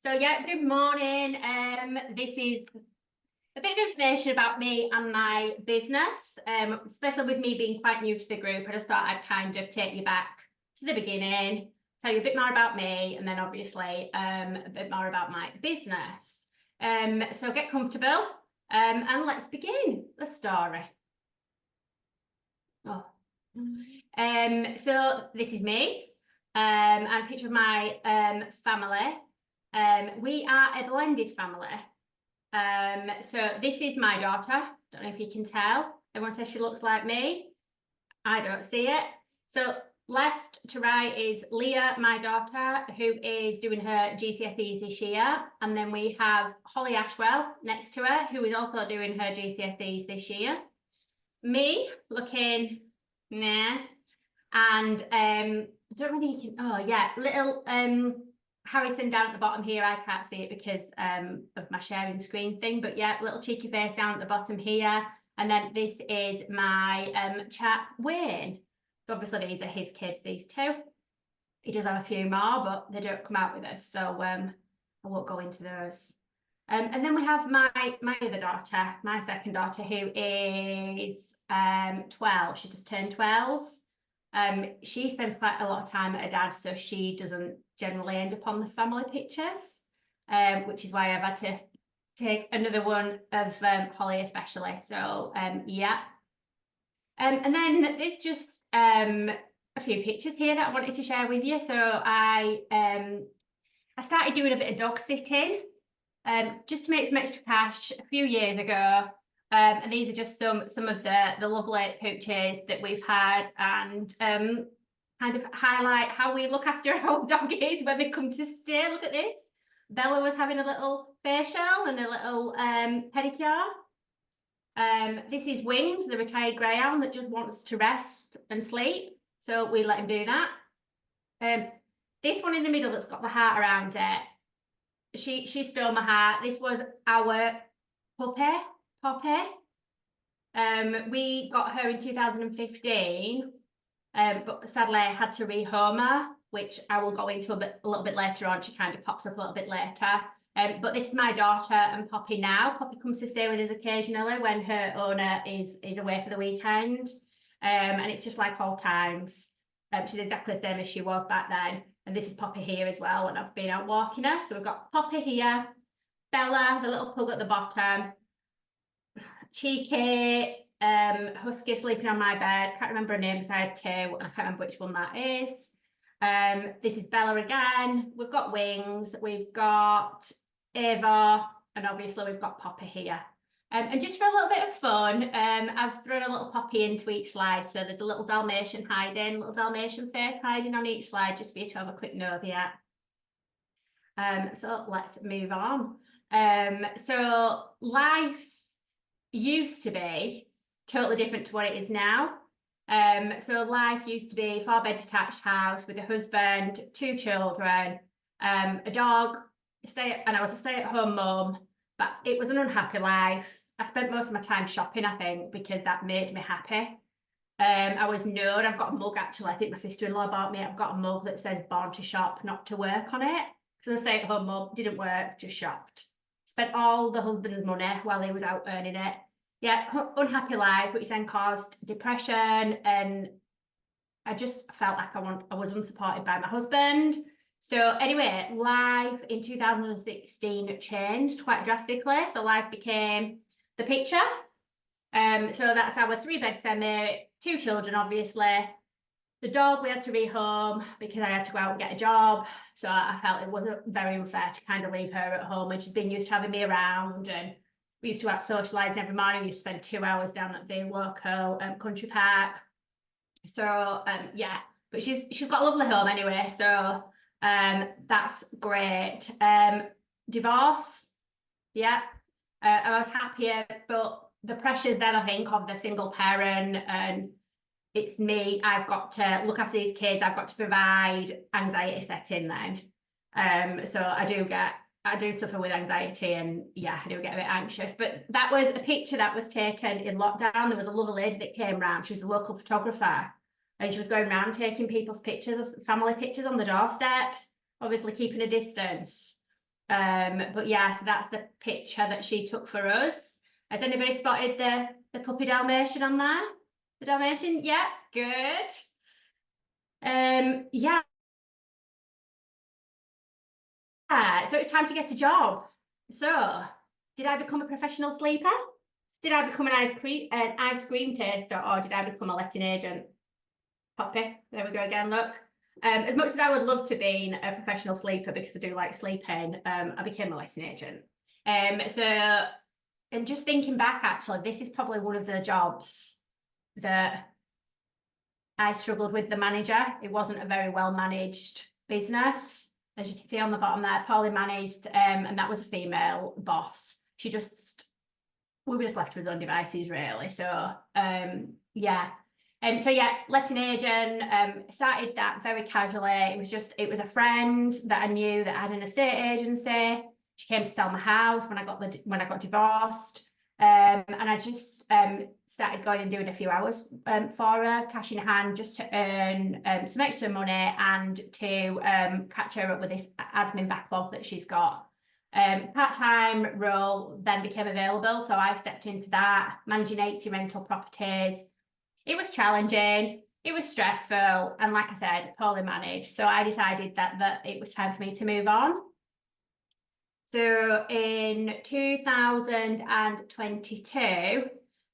So yeah, good morning. This is a bit of information about me and my business, especially with me being quite new to the group. I just thought I'd kind of take you back to the beginning, tell you a bit more about me, and then obviously a bit more about my business. So get comfortable and let's begin the story. So this is me and a picture of my family. We are a blended family. So this is my daughter. Don't know if you can tell. Everyone says she looks like me. I don't see it. So left to right is Leah, my daughter, who is doing her GCSEs this year. And then we have Holly Ashwell next to her, who is also doing her GCSEs this year. Me looking, nah. And I don't really, you can, oh yeah, little Harrison down at the bottom here. I can't see it because of my sharing screen thing, but yeah, little cheeky face down at the bottom here. And then this is my chap Wayne. So obviously these are his kids, these two. He does have a few more, but they don't come out with us, so I won't go into those. And then we have my other daughter, my second daughter, who is 12. She just turned 12. She spends quite a lot of time at her dad's, so she doesn't generally end up on the family pictures, which is why I've had to take another one of Holly especially. So yeah. And then there's just a few pictures here that I wanted to share with you. So I started doing a bit of dog sitting just to make some extra cash a few years ago. And these are just some of the lovely pictures that we've had, and kind of highlight how we look after our doggies when they come to stay. Look at this. Bella was having a little facial and a little pedicure. This is Wings, the retired greyhound that just wants to rest and sleep. So we let him do that. This one in the middle that's got the heart around it, she stole my heart. This was our puppy. We got her in 2015, but sadly I had to rehome her, which I will go into a little bit later on. She kind of pops up a little bit later. But this is my daughter and Poppy now. Poppy comes to stay with us occasionally when her owner is away for the weekend. And it's just like old times. She's exactly the same as she was back then. And this is Poppy here as well when I've been out walking her. So we've got Poppy here, Bella, the little pug at the bottom, Cheeky, Husky sleeping on my bed. Can't remember her name because I had two, and I can't remember which one that is. This is Bella again. We've got Wings, we've got Ava, and obviously we've got Poppy here. And just for a little bit of fun, I've thrown a little Poppy into each slide. So there's a little Dalmatian hiding, little Dalmatian face hiding on each slide, just for you to have a quick nosy at. So let's move on. So life used to be totally different to what it is now. So life used to be a 4-bed detached house with a husband, 2 children, a dog, and I was a stay-at-home mum, but it was an unhappy life. I spent most of my time shopping, I think, because that made me happy. I was known, I've got a mug actually, I think my sister-in-law bought me, I've got a mug that says born to shop, not to work on it. Because I stay-at-home mum, didn't work, just shopped. Spent all the husband's money while he was out earning it. Yeah, unhappy life, which then caused depression, and I just felt like I was unsupported by my husband. So anyway, life in 2016 changed quite drastically. So life became the picture. So that's our 3-bed semi, 2 children, obviously. The dog we had to rehome because I had to go out and get a job. So I felt it wasn't very unfair to kind of leave her at home when she's been used to having me around, and we used to out socialise every morning. We used to spend 2 hours down at the local country park. So yeah, but she's got a lovely home anyway. So that's great. Divorce, yeah. I was happier, but the pressures then, I think, of the single parent, and it's me. I've got to look after these kids. I've got to provide. Anxiety set in then. So I do suffer with anxiety, and yeah, I do get a bit anxious. But that was a picture that was taken in lockdown. There was a lovely lady that came round. She was a local photographer, and she was going around taking people's pictures, of family pictures on the doorstep, obviously keeping a distance. But yeah, so that's the picture that she took for us. Has anybody spotted the puppy Dalmatian on there? The Dalmatian? Yeah, good. Yeah. So it's time to get a job. So, did I become a professional sleeper? Did I become an ice cream taster, or did I become a letting agent? Poppy, there we go again, look. As much as I would love to be a professional sleeper because I do like sleeping, I became a letting agent. And just thinking back, actually, this is probably one of the jobs that I struggled with the manager. It wasn't a very well managed business. As you can see on the bottom there, poorly managed, and that was a female boss. We were just left to his own devices, really. So, yeah. So yeah, letting agent, started that very casually. It was a friend that I knew that had an estate agency. She came to sell my house when I got divorced. And I just started going and doing a few hours for her, cash in hand, just to earn some extra money and to catch her up with this admin backlog that she's got. Part-time role then became available, so I stepped into that, managing 80 rental properties. It was challenging, it was stressful, and like I said, poorly managed. So I decided that it was time for me to move on. So in 2022,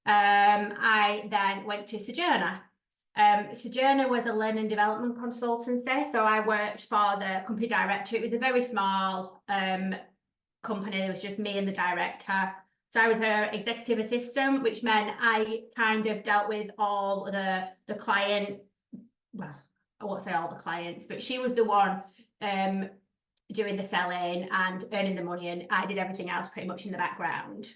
I then went to Sojourner. Sojourner was a learning development consultancy, so I worked for the company director. It was a very small company. It was just me and the director. So I was her executive assistant, which meant I kind of dealt with all the client, well, I won't say all the clients, but she was the one doing the selling and earning the money, and I did everything else pretty much in the background,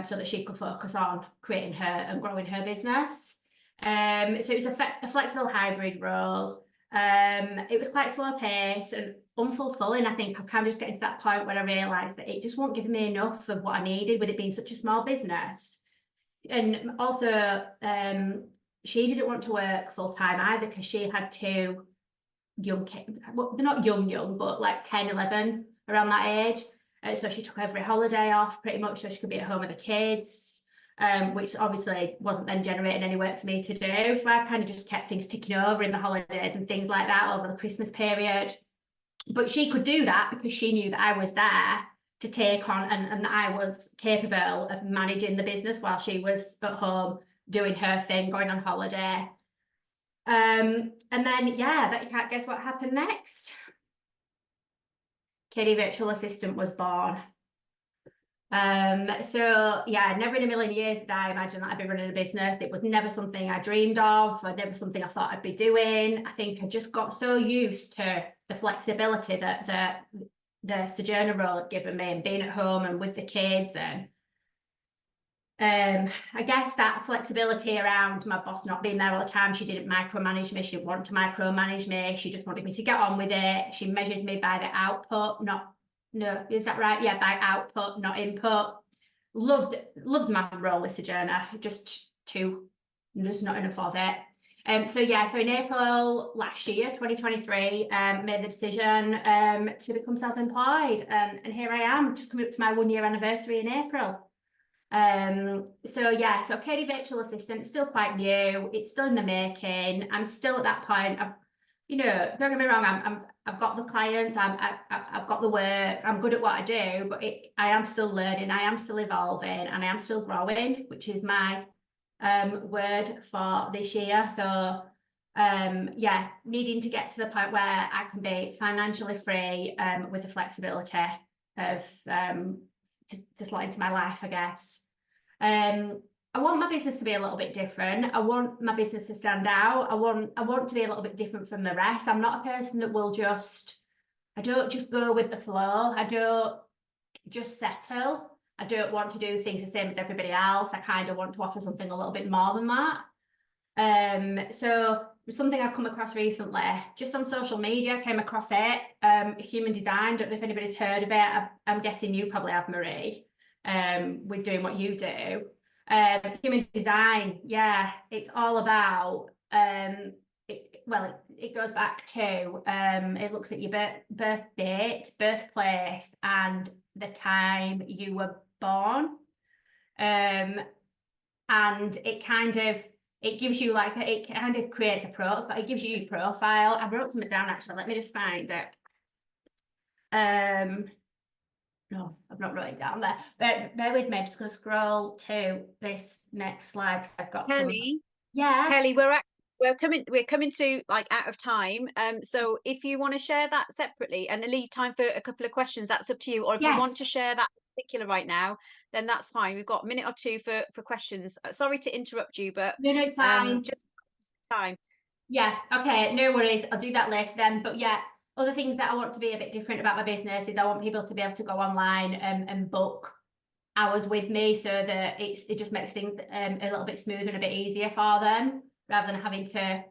so that she could focus on creating her and growing her business. So it was a flexible hybrid role. It was quite slow pace and unfulfilling. I think I'm kind of just getting to that point where I realised that it just wasn't giving me enough of what I needed, with it being such a small business. And also, she didn't want to work full time either, because she had two young kids. Well, they're not young, but like 10, 11, around that age. So she took every holiday off pretty much so she could be at home with the kids. Which obviously wasn't then generating any work for me to do. So I kind of just kept things ticking over in the holidays and things like that over the Christmas period. But she could do that because she knew that I was there to take on, and that I was capable of managing the business while she was at home doing her thing, going on holiday. And then, yeah, but you can't guess what happened next. Katie Virtual Assistant was born. So yeah, never in a million years did I imagine that I'd be running a business. It was never something I dreamed of, or never something I thought I'd be doing. I think I just got so used to the flexibility that the Sojourner role had given me, and being at home and with the kids, and I guess that flexibility around my boss not being there all the time. She didn't micromanage me. She didn't want to micromanage me. She just wanted me to get on with it. She measured me by the output, no, is that right? Yeah, by output, not input. Loved my role with Sojourner, just not enough of it. So in April last year, 2023, made the decision to become self-employed, and here I am, just coming up to my 1 year anniversary in April. So Katie Virtual Assistant, still quite new. It's still in the making. I'm still at that point. Don't get me wrong. I've got the clients. I've got the work. I'm good at what I do, but I am still learning. I am still evolving, and I am still growing, which is my word for this year. So needing to get to the point where I can be financially free, with the flexibility of to slot into my life, I guess. I want my business to be a little bit different. I want my business to stand out. I want to be a little bit different from the rest. I'm not a person that I don't just go with the flow. I don't just settle. I don't want to do things the same as everybody else. I kind of want to offer something a little bit more than that. So something I've come across recently, just on social media, came across it. Human design. Don't know if anybody's heard of it. I'm guessing you probably have, Marie, with doing what you do. Human design, yeah, it's all about well, it goes back to, it looks at your birth date, birthplace, and the time you were born. And it kind of, it gives you like, it kind of creates a profile, it gives you your profile. I wrote something down actually, let me just find it. No, I've not wrote it down there. Bear with me, I'm just going to scroll to this next slide because I've got Kelly, Yeah. Kelly, we're coming to like out of time. So if you want to share that separately and leave time for a couple of questions, that's up to you. Or if you want to Yes. share that particular right now, then that's fine. We've got a minute or two for questions. Sorry to interrupt you, but No, it's fine. just time. Yeah, okay, no worries. I'll do that later then. But yeah, other things that I want to be a bit different about my business is I want people to be able to go online and book hours with me so that it just makes things a little bit smoother and a bit easier for them rather than having to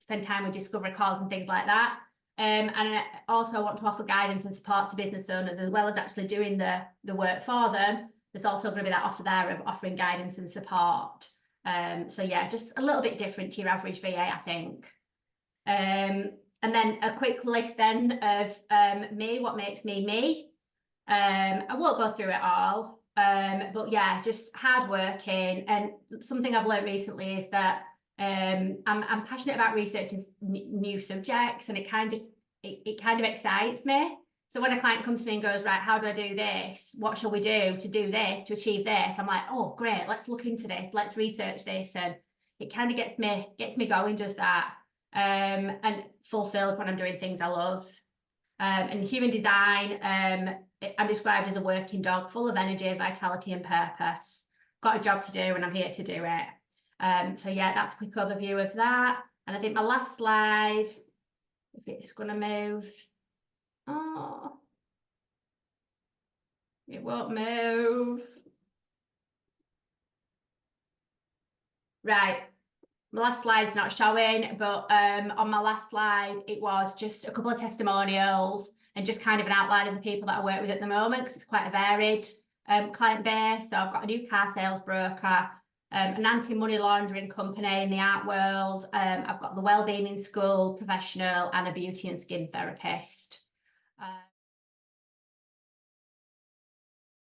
spend time with discovery calls and things like that. And I also want to offer guidance and support to business owners as well as actually doing the work for them. There's also going to be that offer there of offering guidance and support. So yeah, just a little bit different to your average VA, I think. And then a quick list then of me, what makes me me. I won't go through it all, but yeah, just hardworking. And something I've learned recently is that I'm passionate about researching new subjects, and it kind of excites me. So when a client comes to me and goes, right, how do I do this? What shall we do to do this, to achieve this? I'm like, oh, great, let's look into this, let's research this. And it kind of gets me going, does that. And fulfilled when I'm doing things I love. And human design, I'm described as a working dog, full of energy, vitality, and purpose. Got a job to do, and I'm here to do it. So yeah, that's a quick overview of that. And I think my last slide, if it's going to move. Oh, it won't move. Right. My last slide's not showing, but on my last slide, it was just a couple of testimonials and just kind of an outline of the people that I work with at the moment, because it's quite a varied client base. So I've got a new car sales broker, an anti-money laundering company in the art world. I've got the wellbeing in school professional and a beauty and skin therapist.